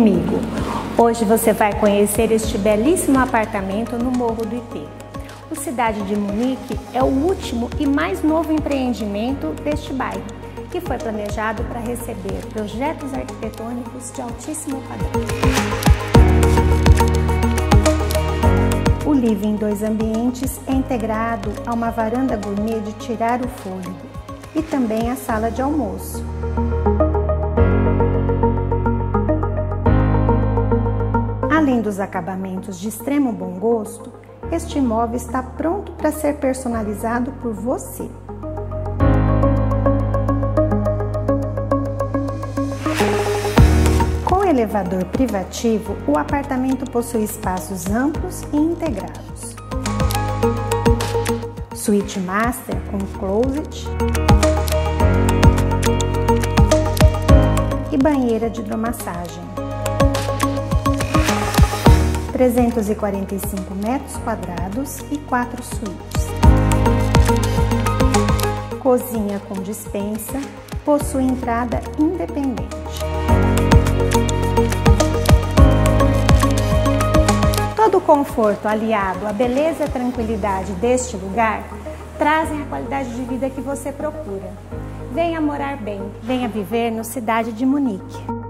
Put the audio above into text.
comigo. Hoje você vai conhecer este belíssimo apartamento no Morro do Ipê. O Cidade de Munique é o último e mais novo empreendimento deste bairro, que foi planejado para receber projetos arquitetônicos de altíssimo padrão. O living em 2 ambientes é integrado a uma varanda gourmet de tirar o fôlego e também a sala de almoço. Além dos acabamentos de extremo bom gosto, este imóvel está pronto para ser personalizado por você. Com elevador privativo, o apartamento possui espaços amplos e integrados. Suíte master com closet e banheira de hidromassagem. 345 metros quadrados e 4 suítes. Cozinha com despensa, possui entrada independente. Todo o conforto aliado à beleza e à tranquilidade deste lugar trazem a qualidade de vida que você procura. Venha morar bem, venha viver no Cidade de Munique.